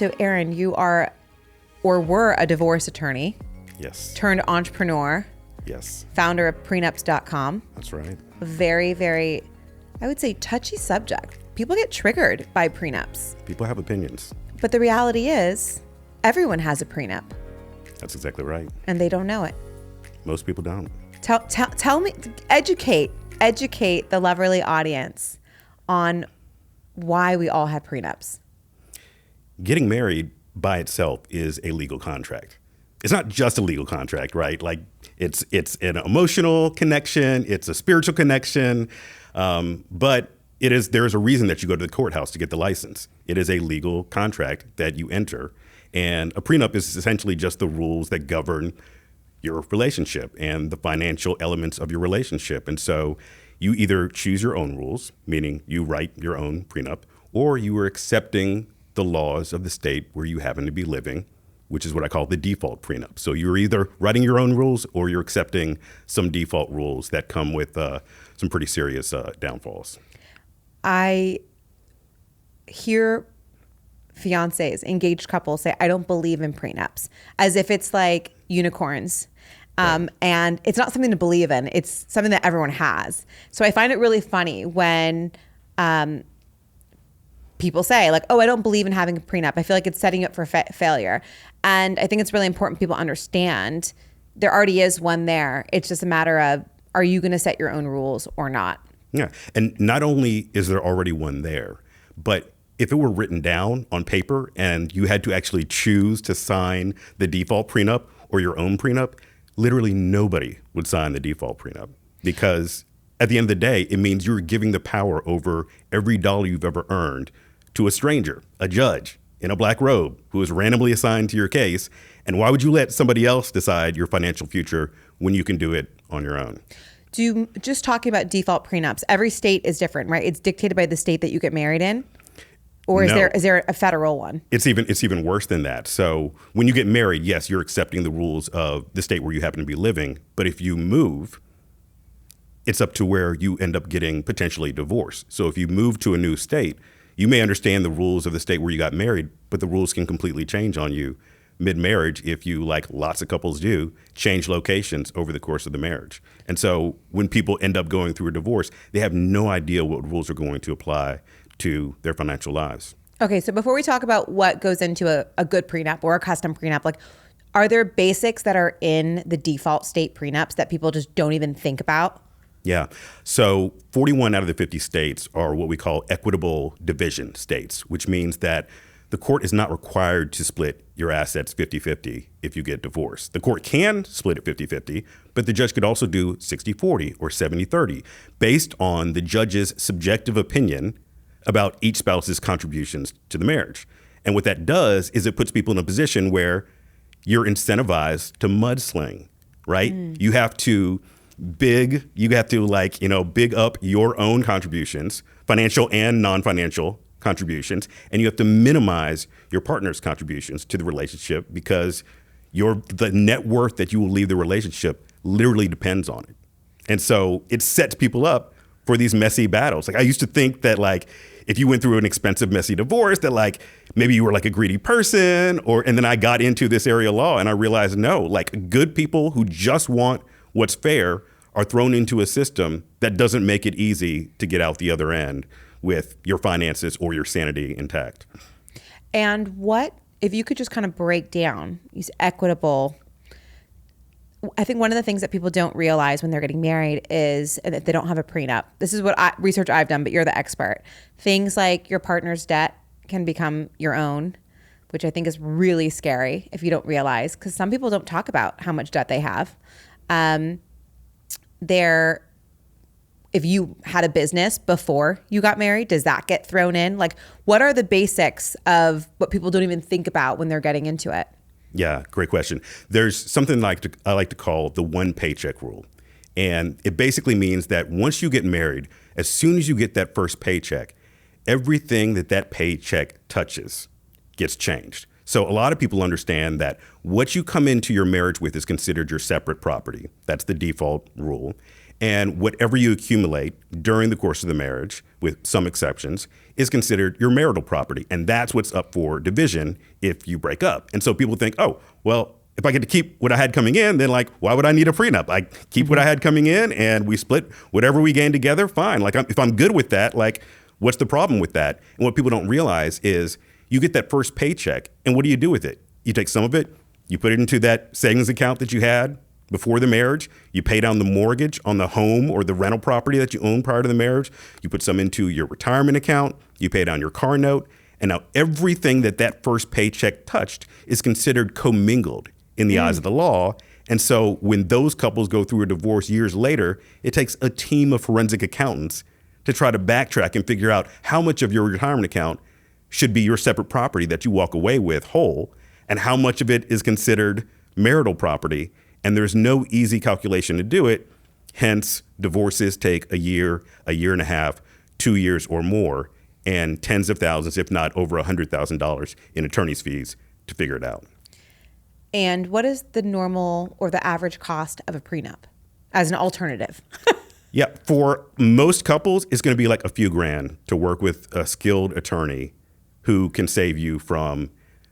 So Aaron, you are or were a divorce attorney. Yes. Turned entrepreneur. Yes. Founder of prenups.com. That's right. Very, very, I would say, touchy subject. People get triggered by prenups. People have opinions. But the reality is, everyone has a prenup. That's exactly right. And they don't know it. Most people don't. Tell me, educate the Loverly audience on why we all have prenups. Getting married by itself is a legal contract. It's not just a legal contract, right? Like it's an emotional connection, it's a spiritual connection, but there's a reason that you go to the courthouse to get the license. It is a legal contract that you enter, and a prenup is essentially just the rules that govern your relationship and the financial elements of your relationship. And so you either choose your own rules, meaning you write your own prenup, or you are accepting the laws of the state where you happen to be living, which is what I call the default prenup. So you're either writing your own rules or you're accepting some default rules that come with some pretty serious downfalls. I hear fiancés, engaged couples say, I don't believe in prenups, as if it's like unicorns. Right. And it's not something to believe in. It's something that everyone has. So I find it really funny when people say like, oh, I don't believe in having a prenup. I feel like it's setting you up for failure. And I think it's really important people understand there already is one there. It's just a matter of, are you going to set your own rules or not? Yeah. And not only is there already one there, but if it were written down on paper and you had to actually choose to sign the default prenup or your own prenup, literally nobody would sign the default prenup, because at the end of the day, it means you're giving the power over every dollar you've ever earned to a stranger, a judge in a black robe who is randomly assigned to your case. And why would you let somebody else decide your financial future when you can do it on your own? Just talking about default prenups, every state is different, right? It's dictated by the state that you get married in? Or is there a federal one? It's even worse than that. So when you get married, yes, you're accepting the rules of the state where you happen to be living. But if you move, it's up to where you end up getting potentially divorced. So if you move to a new state, you may understand the rules of the state where you got married, but the rules can completely change on you mid-marriage if you, like lots of couples do, change locations over the course of the marriage. And so when people end up going through a divorce, they have no idea what rules are going to apply to their financial lives. Okay, so before we talk about what goes into a good prenup or a custom prenup, like, are there basics that are in the default state prenups that people just don't even think about? Yeah. So 41 out of the 50 states are what we call equitable division states, which means that the court is not required to split your assets 50-50 if you get divorced. The court can split it 50-50, but the judge could also do 60-40 or 70-30 based on the judge's subjective opinion about each spouse's contributions to the marriage. And what that does is it puts people in a position where you're incentivized to mudsling, right? You have to big up your own contributions, financial and non-financial contributions, and you have to minimize your partner's contributions to the relationship because the net worth that you will leave the relationship literally depends on it. And so it sets people up for these messy battles. Like, I used to think that, like, if you went through an expensive, messy divorce, that, like, maybe you were like a greedy person, and then I got into this area of law and I realized, no, like, good people who just want what's fair are thrown into a system that doesn't make it easy to get out the other end with your finances or your sanity intact. And what, if you could just kind of break down these equitable, I think one of the things that people don't realize when they're getting married is that they don't have a prenup. This is what research I've done, but you're the expert. Things like your partner's debt can become your own, which I think is really scary if you don't realize, because some people don't talk about how much debt they have. If you had a business before you got married, does that get thrown in? Like, what are the basics of what people don't even think about when they're getting into it? Yeah, great question. There's something I like to call the one paycheck rule. And it basically means that once you get married, as soon as you get that first paycheck, everything that paycheck touches gets changed. So a lot of people understand that what you come into your marriage with is considered your separate property. That's the default rule. And whatever you accumulate during the course of the marriage, with some exceptions, is considered your marital property. And that's what's up for division if you break up. And so people think, oh, well, if I get to keep what I had coming in, then like, why would I need a prenup? I keep what I had coming in and we split whatever we gain together, fine. Like if I'm good with that, like what's the problem with that? And what people don't realize is you get that first paycheck and what do you do with it? You take some of it, you put it into that savings account that you had before the marriage, you pay down the mortgage on the home or the rental property that you owned prior to the marriage, you put some into your retirement account, you pay down your car note, and now everything that first paycheck touched is considered commingled in the eyes of the law. And so when those couples go through a divorce years later, it takes a team of forensic accountants to try to backtrack and figure out how much of your retirement account should be your separate property that you walk away with whole, and how much of it is considered marital property. And there's no easy calculation to do it. Hence, divorces take a year and a half, 2 years or more, and tens of thousands, if not over $100,000 in attorney's fees to figure it out. And what is the normal or the average cost of a prenup as an alternative? Yeah, for most couples, it's going to be like a few grand to work with a skilled attorney who can save you from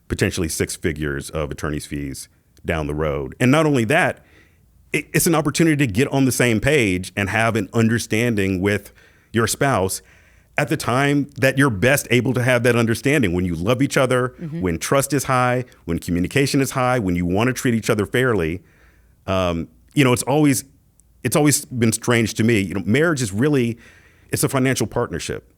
potentially 6 figures of attorney's fees down the road. And not only that, it's an opportunity to get on the same page and have an understanding with your spouse at the time that you're best able to have that understanding, when you love each other, when trust is high, when communication is high, when you want to treat each other fairly. It's always been strange to me. Marriage is really, it's a financial partnership.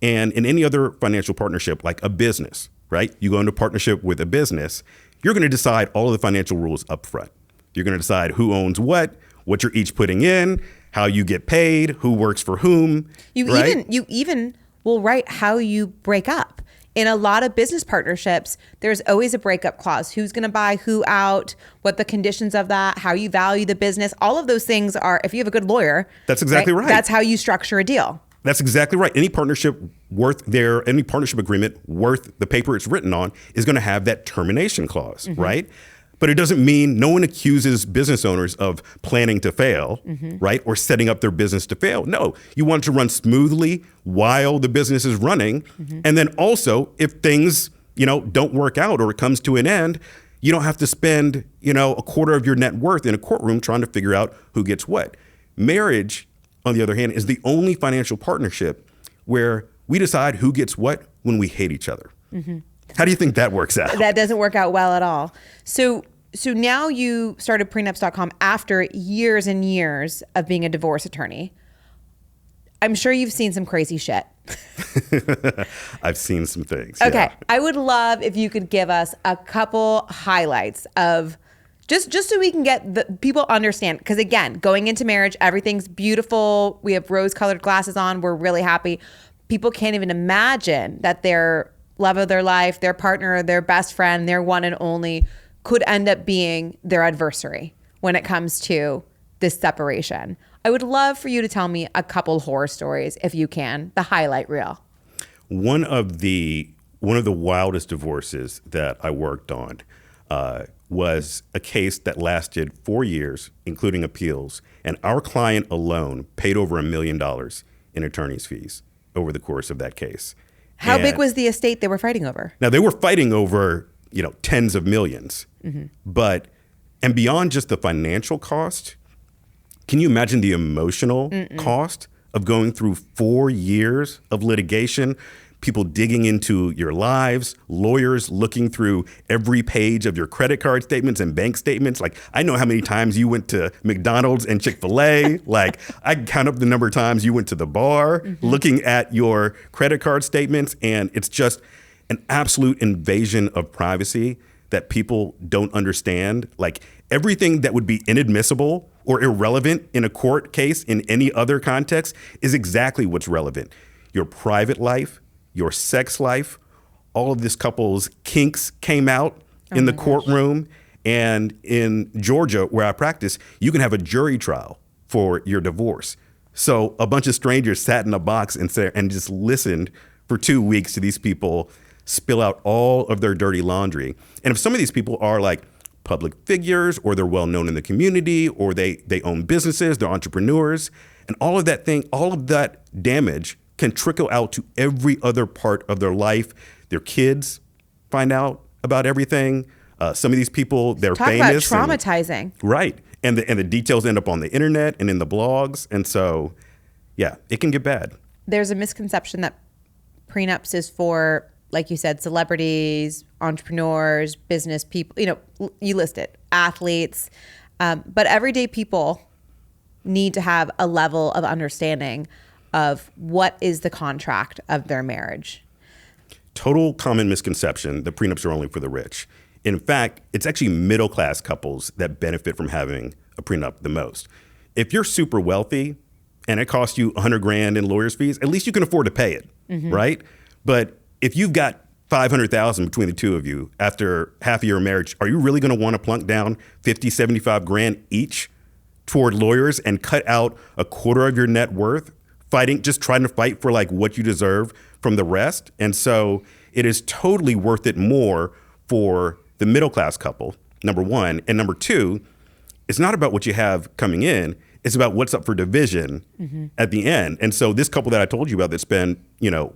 And in any other financial partnership, like a business, right? You go into partnership with a business, you're going to decide all of the financial rules up front. You're going to decide who owns what you're each putting in, how you get paid, who works for whom. You even will write how you break up. In a lot of business partnerships, there's always a breakup clause. Who's going to buy who out, what the conditions of that, how you value the business. All of those things are, if you have a good lawyer. That's exactly right. That's how you structure a deal. That's exactly right. Any partnership agreement worth the paper it's written on is going to have that termination clause, right? But it doesn't mean, no one accuses business owners of planning to fail, right? Or setting up their business to fail. No, you want it to run smoothly while the business is running. And then also, if things, don't work out or it comes to an end, you don't have to spend, a quarter of your net worth in a courtroom trying to figure out who gets what. Marriage, on the other hand, is the only financial partnership where we decide who gets what when we hate each other. How do you think that works out? That doesn't work out well at all. So now you started prenups.com after years and years of being a divorce attorney. I'm sure you've seen some crazy shit. I've seen some things. Okay. Yeah. I would love if you could give us a couple highlights of just so we can get the people understand. Because again, going into marriage, everything's beautiful. We have rose-colored glasses on. We're really happy. People can't even imagine that their love of their life, their partner, their best friend, their one and only could end up being their adversary when it comes to this separation. I would love for you to tell me a couple horror stories, if you can, the highlight reel. One of the wildest divorces that I worked on was a case that lasted 4 years, including appeals, and our client alone paid over $1 million in attorney's fees over the course of that case. How big was the estate they were fighting over? Now, they were fighting over, tens of millions. But, and beyond just the financial cost, can you imagine the emotional cost of going through 4 years of litigation, people digging into your lives, lawyers looking through every page of your credit card statements and bank statements? Like, I know how many times you went to McDonald's and Chick-fil-A. Like, I count up the number of times you went to the bar, looking at your credit card statements, and it's just an absolute invasion of privacy that people don't understand. Like, everything that would be inadmissible or irrelevant in a court case in any other context is exactly what's relevant. Your private life, your sex life, all of this couple's kinks came out in the courtroom. And in Georgia, where I practice, you can have a jury trial for your divorce. So a bunch of strangers sat in a box and just listened for 2 weeks to these people spill out all of their dirty laundry. And if some of these people are like public figures, or they're well known in the community, or they own businesses, they're entrepreneurs. And all of that damage can trickle out to every other part of their life. Their kids find out about everything. Some of these people, they're famous. Talk about traumatizing. Right. And the details end up on the internet and in the blogs. And so, yeah, it can get bad. There's a misconception that prenups is for, like you said, celebrities, entrepreneurs, business people, you list it, athletes. But everyday people need to have a level of understanding of what is the contract of their marriage. Total common misconception that prenups are only for the rich. In fact, it's actually middle-class couples that benefit from having a prenup the most. If you're super wealthy and it costs you $100,000 in lawyer's fees, at least you can afford to pay it, right? But if you've got $500,000 between the two of you after half a year of marriage, are you really going to want to plunk down $50,000, $75,000 each toward lawyers and cut out a quarter of your net worth, just trying to fight for like what you deserve from the rest? And so it is totally worth it more for the middle-class couple, number one. And number two, it's not about what you have coming in. It's about what's up for division at the end. And so this couple that I told you about that spent,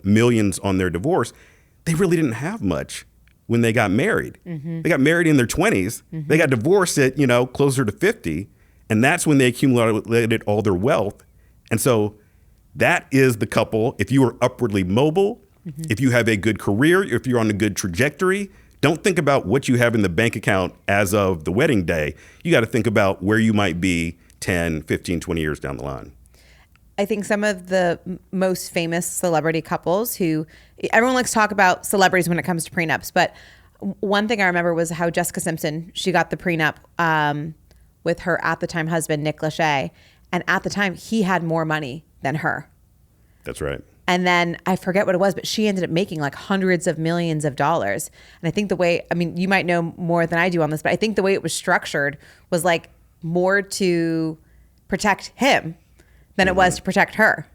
millions on their divorce, they really didn't have much when they got married. They got married in their 20s. They got divorced at, closer to 50. And that's when they accumulated all their wealth. And so that is the couple. If you are upwardly mobile, if you have a good career, if you're on a good trajectory, don't think about what you have in the bank account as of the wedding day. You got to think about where you might be 10, 15, 20 years down the line. I think some of the most famous celebrity couples everyone likes to talk about celebrities when it comes to prenups, but one thing I remember was how Jessica Simpson, she got the prenup with her at the time husband, Nick Lachey. And at the time, he had more money than her. That's right. And then I forget what it was, but she ended up making like hundreds of millions of dollars. And I think you might know more than I do on this, but I think the way it was structured was like more to protect him than it was to protect her.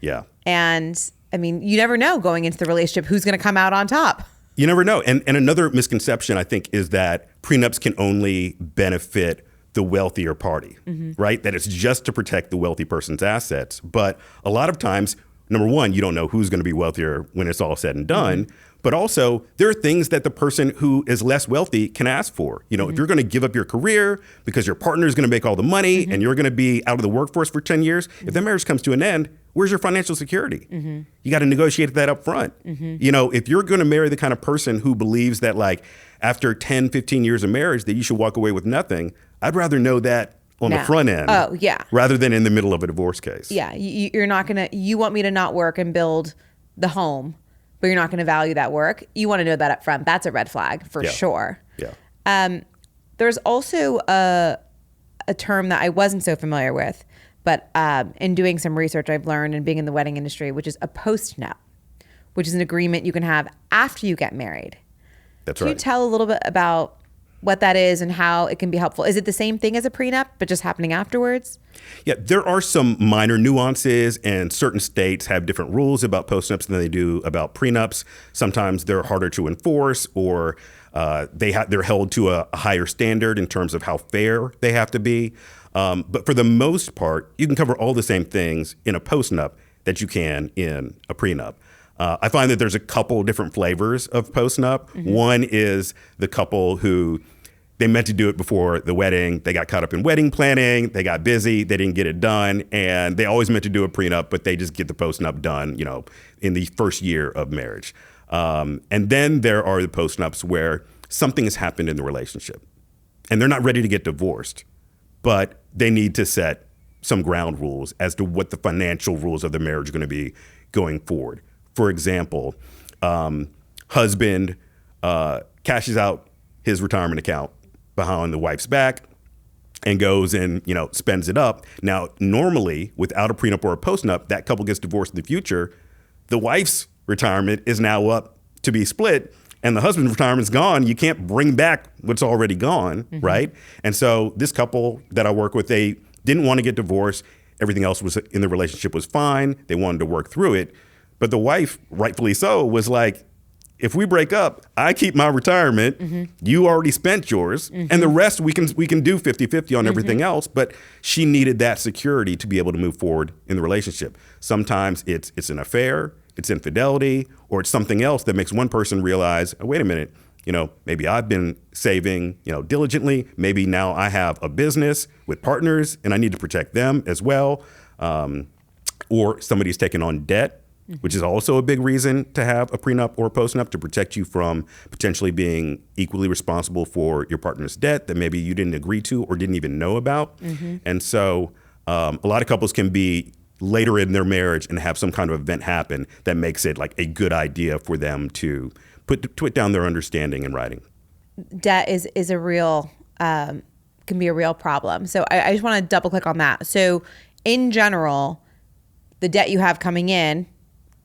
Yeah. And you never know going into the relationship who's going to come out on top. You never know. And another misconception, I think, is that prenups can only benefit the wealthier party, right? That it's just to protect the wealthy person's assets. But a lot of times, number one, you don't know who's going to be wealthier when it's all said and done. But also, there are things that the person who is less wealthy can ask for. If you're going to give up your career because your partner is going to make all the money and you're going to be out of the workforce for 10 years, if that marriage comes to an end, where's your financial security? You got to negotiate that up front. If you're going to marry the kind of person who believes that like after 10, 15 years of marriage that you should walk away with nothing, I'd rather know that on the front end. Oh, yeah. Rather than in the middle of a divorce case. Yeah. You're not going to, you want me to not work and build the home, but you're not going to value that work. You want to know that up front. That's a red flag for sure. Yeah. There's also a term that I wasn't so familiar with, but in doing some research I've learned and being in the wedding industry, which is a postnup, which is an agreement you can have after you get married. That's right. Can you tell a little bit about what that is and how it can be helpful? Is it the same thing as a prenup, but just happening afterwards? Yeah, there are some minor nuances, and certain states have different rules about postnups than they do about prenups. Sometimes they're harder to enforce, or they're held to a higher standard in terms of how fair they have to be. But for the most part, you can cover all the same things in a postnup that you can in a prenup. I find that there's a couple different flavors of postnup. One is the couple who they meant to do it before the wedding. They got caught up in wedding planning. They got busy. They didn't get it done. And they always meant to do a prenup, but they just get the postnup done, in the first year of marriage. And then there are the postnups where something has happened in the relationship and they're not ready to get divorced, but they need to set some ground rules as to what the financial rules of the marriage are going to be going forward. For example, husband cashes out his retirement account behind the wife's back and goes and, spends it up. Now, normally, without a prenup or a postnup, that couple gets divorced in the future. The wife's retirement is now up to be split, and the husband's retirement's gone. You can't bring back what's already gone, right? And so this couple that I work with, they didn't want to get divorced. Everything else was in the relationship was fine. They wanted to work through it. But the wife, rightfully so, was like, if we break up, I keep my retirement, you already spent yours, and the rest we can do 50-50 on everything else. But she needed that security to be able to move forward in the relationship. Sometimes it's an affair, it's infidelity, or it's something else that makes one person realize, oh, wait a minute, maybe I've been saving, diligently. Maybe now I have a business with partners and I need to protect them as well. Or somebody's taken on debt, which is also a big reason to have a prenup or a postnup, to protect you from potentially being equally responsible for your partner's debt that maybe you didn't agree to or didn't even know about. And so a lot of couples can be later in their marriage and have some kind of event happen that makes it like a good idea for them to put down their understanding in writing. Debt is a real, can be a real problem. So I just want to double click on that. So in general, the debt you have coming in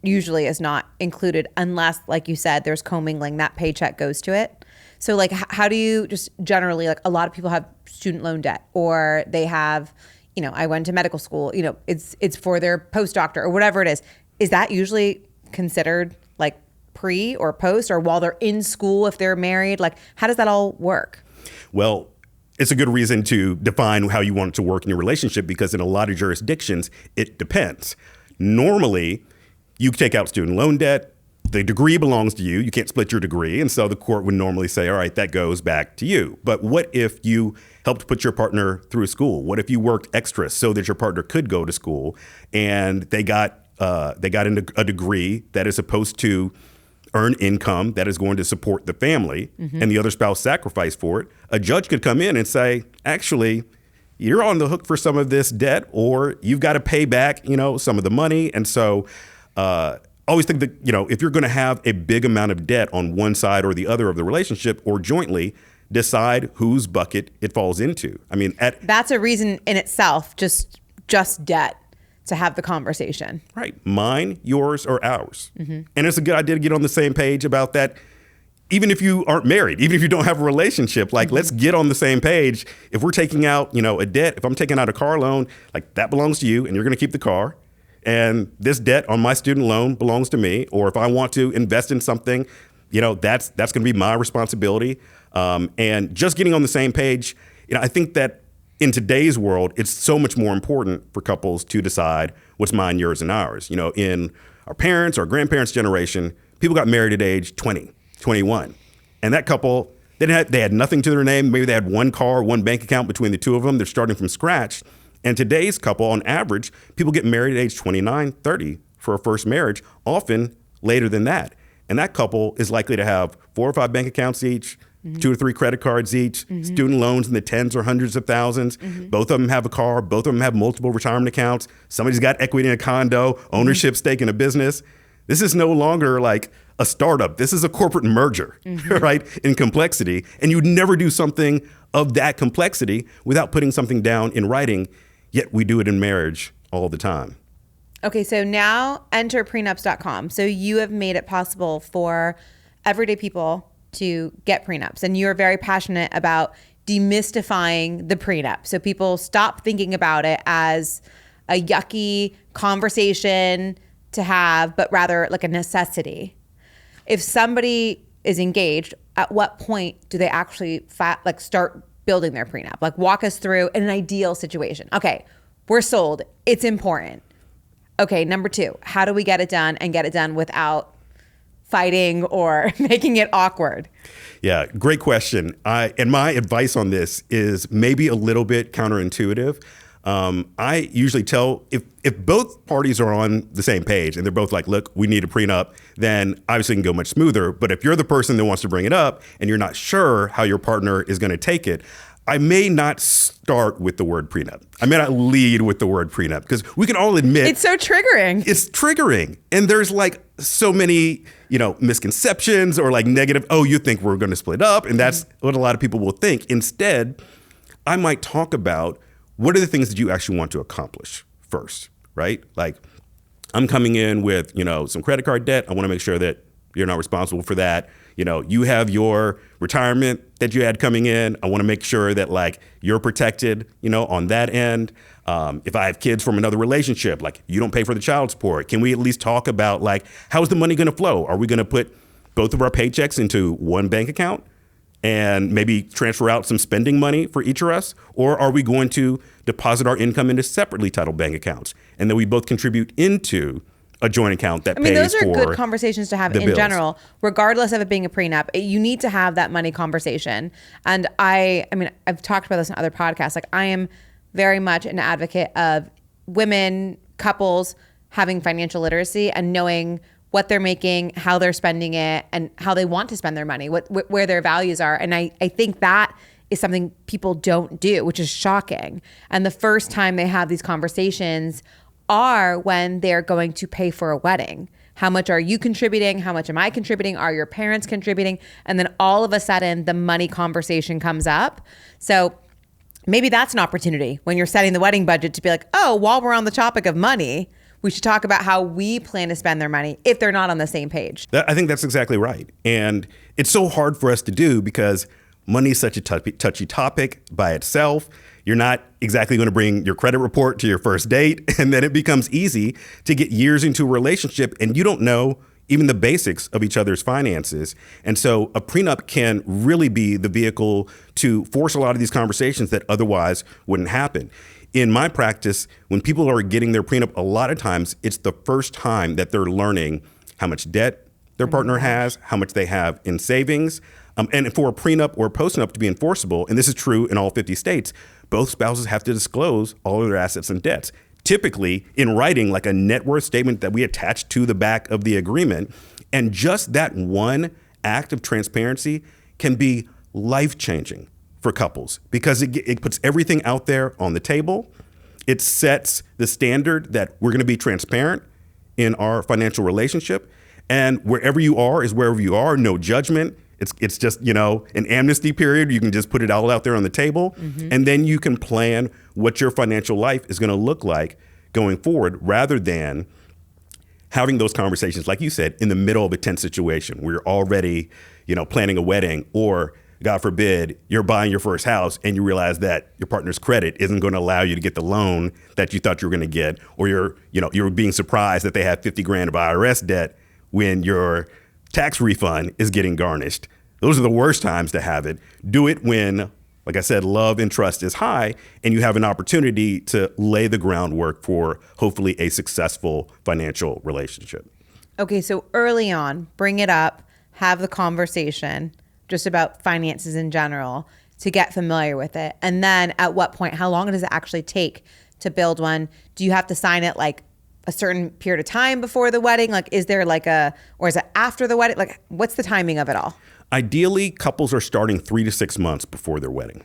usually is not included unless, like you said, there's commingling, that paycheck goes to it. So like, how do you just generally, like a lot of people have student loan debt, or they have, I went to medical school, it's for their postdoctor or whatever it is. Is that usually considered like pre or post, or while they're in school if they're married? Like, how does that all work? Well, it's a good reason to define how you want it to work in your relationship, because in a lot of jurisdictions, it depends. Normally, you take out student loan debt, the degree belongs to you, you can't split your degree, and so the court would normally say, all right, that goes back to you. But what if you helped put your partner through school? What if you worked extra so that your partner could go to school, and they got into a degree that is supposed to earn income that is going to support the family, and the other spouse sacrificed for it? A judge could come in and say, actually, you're on the hook for some of this debt, or you've got to pay back, some of the money. And so always think that, if you're going to have a big amount of debt on one side or the other of the relationship, or jointly, decide whose bucket it falls into. I mean, that's a reason in itself, just debt, to have the conversation. Right. Mine, yours, or ours. And it's a good idea to get on the same page about that. Even if you aren't married, even if you don't have a relationship, like let's get on the same page. If we're taking out, a debt, if I'm taking out a car loan, like that belongs to you and you're going to keep the car. And this debt on my student loan belongs to me. Or if I want to invest in something, that's going to be my responsibility. And just getting on the same page, I think that in today's world, it's so much more important for couples to decide what's mine, yours, and ours. In our parents' or grandparents' generation, people got married at age 20, 21. And that couple, they had nothing to their name. Maybe they had one car, one bank account between the two of them. They're starting from scratch. And today's couple, on average, people get married at age 29, 30 for a first marriage, often later than that. And that couple is likely to have 4 or 5 bank accounts each, 2 or 3 credit cards each, student loans in the tens or hundreds of thousands. Both of them have a car. Both of them have multiple retirement accounts. Somebody's got equity in a condo, ownership stake in a business. This is no longer like a startup. This is a corporate merger, right, in complexity. And you'd never do something of that complexity without putting something down in writing, yet we do it in marriage all the time. Okay, so now enter prenups.com. So you have made it possible for everyday people to get prenups, and you're very passionate about demystifying the prenup. So people stop thinking about it as a yucky conversation to have, but rather like a necessity. If somebody is engaged, at what point do they actually start building their prenup? Like, walk us through an ideal situation. Okay, we're sold. It's important. Okay, number 2, how do we get it done and get it done without fighting or making it awkward? Yeah, great question. And my advice on this is maybe a little bit counterintuitive. I usually tell, if both parties are on the same page and they're both like, look, we need a prenup, then obviously it can go much smoother. But if you're the person that wants to bring it up and you're not sure how your partner is going to take it, I may not start with the word prenup. I may not lead with the word prenup, because we can all admit it's so triggering. It's triggering. And there's like so many, misconceptions or like negative, oh, you think we're going to split up. And that's what a lot of people will think. Instead, I might talk about what are the things that you actually want to accomplish first, right? Like, I'm coming in with, some credit card debt. I want to make sure that you're not responsible for that. You have your retirement that you had coming in. I want to make sure that like you're protected, on that end. If I have kids from another relationship, like you don't pay for the child support. Can we at least talk about like, how is the money going to flow? Are we going to put both of our paychecks into one bank account and maybe transfer out some spending money for each of us? Or are we going to deposit our income into separately titled bank accounts and then we both contribute into a joint account that pays for those are good conversations to have in bills. general, regardless of it being a prenup. You need to have that money conversation. And I've talked about this in other podcasts. Like, I am very much an advocate of women, couples having financial literacy and knowing what they're making, how they're spending it, and how they want to spend their money, where their values are. And I think that is something people don't do, which is shocking. And the first time they have these conversations are when they're going to pay for a wedding. How much are you contributing? How much am I contributing? Are your parents contributing? And then all of a sudden the money conversation comes up. So maybe that's an opportunity when you're setting the wedding budget to be like, oh, while we're on the topic of money, we should talk about how we plan to spend their money if they're not on the same page. I think that's exactly right. And it's so hard for us to do because money is such a touchy topic by itself. You're not exactly going to bring your credit report to your first date. And then it becomes easy to get years into a relationship and you don't know even the basics of each other's finances. And so a prenup can really be the vehicle to force a lot of these conversations that otherwise wouldn't happen. In my practice, when people are getting their prenup, a lot of times it's the first time that they're learning how much debt their partner has, how much they have in savings. And for a prenup or a postnup to be enforceable, and this is true in all 50 states, both spouses have to disclose all of their assets and debts. Typically in writing, like a net worth statement that we attach to the back of the agreement. And just that one act of transparency can be life-changing for couples because it puts everything out there on the table. It sets the standard that we're going to be transparent in our financial relationship. And wherever you are is wherever you are, no judgment. It's just, an amnesty period. You can just put it all out there on the table. Mm-hmm. And then you can plan what your financial life is going to look like going forward rather than having those conversations, like you said, in the middle of a tense situation where you're already, planning a wedding or, God forbid, you're buying your first house and you realize that your partner's credit isn't going to allow you to get the loan that you thought you were going to get, or you're being surprised that they have $50,000 of IRS debt when your tax refund is getting garnished. Those are the worst times to have it. Do it when, like I said, love and trust is high and you have an opportunity to lay the groundwork for hopefully a successful financial relationship. Okay, so early on, bring it up, have the conversation just about finances in general to get familiar with it. And then at what point, how long does it actually take to build one? Do you have to sign it like a certain period of time before the wedding? Like, is there or is it after the wedding? Like, what's the timing of it all? Ideally, couples are starting 3 to 6 months before their wedding.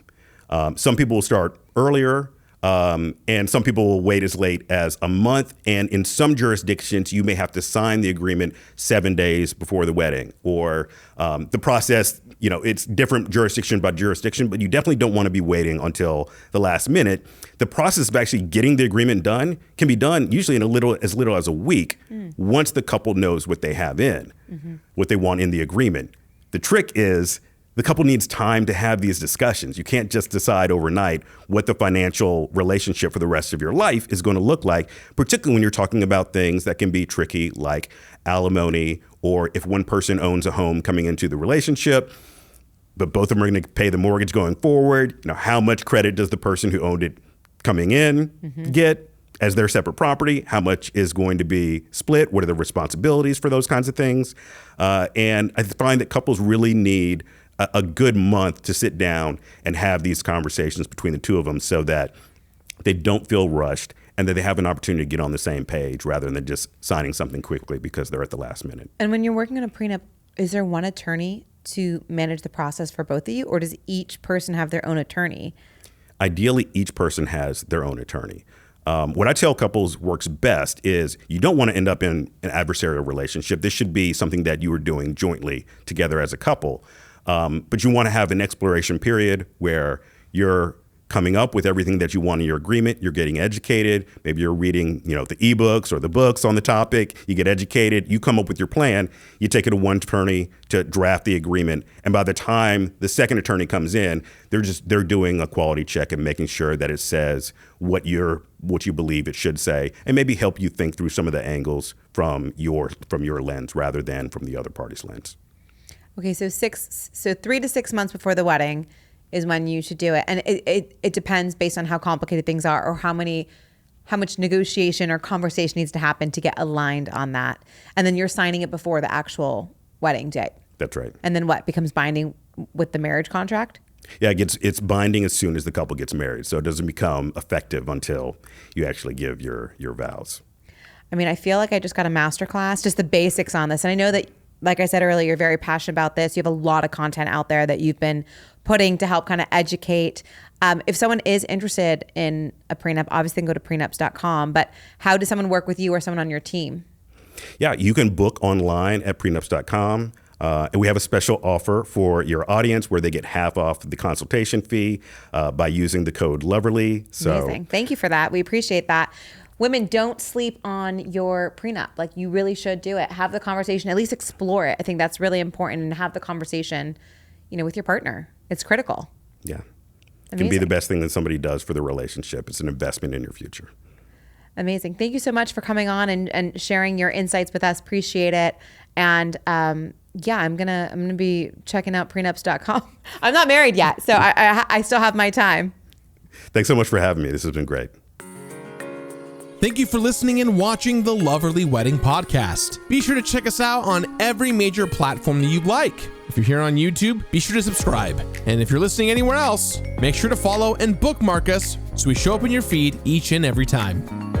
Some people will start earlier, and some people will wait as late as a month. And in some jurisdictions, you may have to sign the agreement 7 days before the wedding, or the process, it's different jurisdiction by jurisdiction, but you definitely don't want to be waiting until the last minute. The process of actually getting the agreement done can be done usually in as little as a week once the couple knows what they have what they want in the agreement. The trick is the couple needs time to have these discussions. You can't just decide overnight what the financial relationship for the rest of your life is going to look like, particularly when you're talking about things that can be tricky like alimony, or if one person owns a home coming into the relationship, but both of them are going to pay the mortgage going forward. How much credit does the person who owned it coming in get as their separate property? How much is going to be split? What are the responsibilities for those kinds of things? And I find that couples really need a good month to sit down and have these conversations between the two of them so that they don't feel rushed and that they have an opportunity to get on the same page rather than just signing something quickly because they're at the last minute. And when you're working on a prenup, is there one attorney to manage the process for both of you, or does each person have their own attorney? Ideally, each person has their own attorney. What I tell couples works best is you don't want to end up in an adversarial relationship. This should be something that you are doing jointly together as a couple. But you want to have an exploration period where you're coming up with everything that you want in your agreement. You're getting educated. Maybe you're reading, the ebooks or the books on the topic. You get educated. You come up with your plan. You take it to one attorney to draft the agreement. And by the time the second attorney comes in, they're doing a quality check and making sure that it says what you believe it should say, and maybe help you think through some of the angles from your lens rather than from the other party's lens. Okay, so 3 to 6 months before the wedding is when you should do it. And it depends based on how complicated things are or how much negotiation or conversation needs to happen to get aligned on that. And then you're signing it before the actual wedding day. That's right. And then what becomes binding with the marriage contract? Yeah, it's binding as soon as the couple gets married. So it doesn't become effective until you actually give your vows. I mean, I feel like I just got a masterclass, just the basics on this. And I know that, like I said earlier, you're very passionate about this. You have a lot of content out there that you've been putting to help kind of educate. If someone is interested in a prenup, obviously they can go to prenups.com. But how does someone work with you or someone on your team? Yeah, you can book online at prenups.com. And we have a special offer for your audience where they get half off the consultation fee by using the code Loverly. So, amazing. Thank you for that. We appreciate that. Women, don't sleep on your prenup. Like, you really should do it. Have the conversation, at least explore it. I think that's really important, and have the conversation, with your partner. It's critical. Yeah. It Amazing. can be the best thing that somebody does for the relationship. It's an investment in your future. Amazing. Thank you so much for coming on and sharing your insights with us. Appreciate it. And yeah, I'm gonna be checking out prenups.com. I'm not married yet, so I still have my time. Thanks so much for having me. This has been great. Thank you for listening and watching the Loverly Wedding Podcast. Be sure to check us out on every major platform that you like. If you're here on YouTube, be sure to subscribe. And if you're listening anywhere else, make sure to follow and bookmark us so we show up in your feed each and every time.